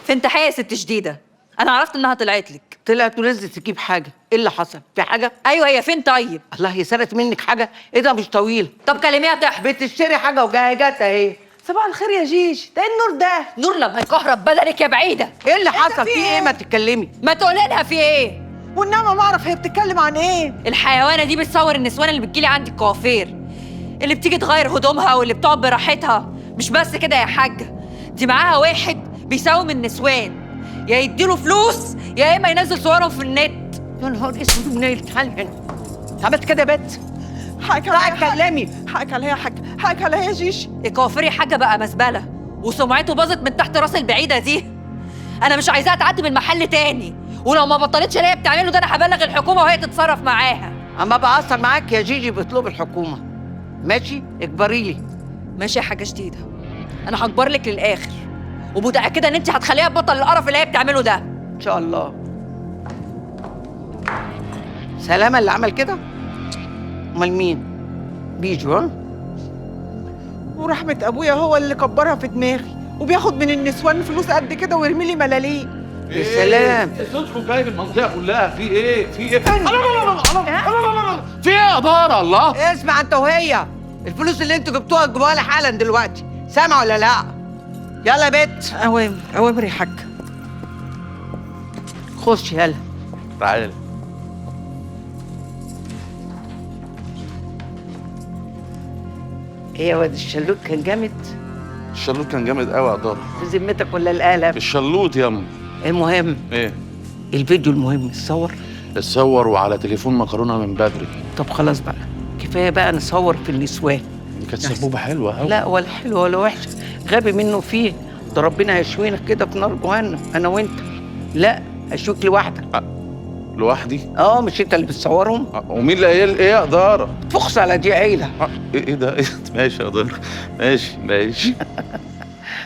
فين تحية يا ست جديدة؟ أنا عرفت إنها طلعت لك. طلعت ونزلت تجيب حاجه، ايه اللي حصل؟ في حاجه؟ أيوه هي فين طيب؟ الله، هي سرقت منك حاجه؟ ايه ده مش طويل؟ طب كلميها تحت. بتشتري حاجه وجايه جت اهي. صباح الخير يا جيش، ده إيه النور ده؟ نور لما يكهرب بدنك يا بعيدة. ايه اللي حصل؟ في في ايه؟ إيه؟ ما تتكلمي. ما تقولي لها في إيه؟ والنعمة ما اعرف هي بتتكلم عن ايه. الحيوانة دي بتصور النسوان اللي بتجيلي عندي الكوافير، اللي بتيجي تغير هدومها واللي بتقعد براحتها. مش بس كده يا حاجة، دي معاها واحد بيساوم النسوان، يا يديله فلوس يا إما ينزل صورهم في النت. يا نهار اسود، منين الحال هنا؟ عملت كده يا بت؟ حقك عليا يا حاج. اتكلمي. حقك عليا يا حاج، حقك عليا يا جيش. الكوافير يا حاجة بقى مزبلة، وسمعته باظت من تحت راس البعيدة دي. أنا مش عايزاها تعدي من المحل تاني، ولو ما بطلتش اللي هي بتعمله ده أنا هبلغ الحكومة وهي تتصرف معاها. اما بقصر معاك يا جيجي باطلب الحكومه. ماشي؟ اجبري لي. ماشي يا حاجة جديدة، أنا هكبر لك للآخر، ومتأكدة إن أنت هتخليها تبطل القرف اللي هي بتعمله ده. ان شاء الله. سلامة اللي عمل كده؟ امال مين؟ بيجو؟ ها؟ ورحمة ابويا هو اللي كبرها في دماغي، وبياخد من النسوان فلوس قد كده ويرمي لي ملاليم. يا سلام. صوتكم جايب المنطقه كلها، في ايه؟ في ايه؟ في ايه يا دار الله؟ اسمع انت وهي، الفلوس اللي انتوا جبتوها تجيبوها لي حالا دلوقتي، سامع ولا لا؟ يلا يا بت. اوامر اوامر يا حاج. خش يلا. تعال. ايه يا واد، الشلوت كان جامد؟ الشلوت كان جامد قوي يا دار. في ذمتك ولا القلم؟ الشلوت ياما. المهم ايه؟ الفيديو المهم اتصور. اتصور وعلى تليفون مكرونه من بدري. طب خلاص بقى، كفايه بقى نصور في النسوان. دي كانت سبوبه حلوه قوي. لا ولا حلوه ولا وحشه، غبي منه فيه. ده ربنا هيشوينا كده في نار جهنم انا وانت. لا هشوك لوحدك. لوحدي؟ مش انت اللي بتصورهم؟ ومين اللي قايل ايه يا دار؟ تفخس على دي عيله. ايه ده؟ إيه؟ ماشي يا دار، ماشي ماشي.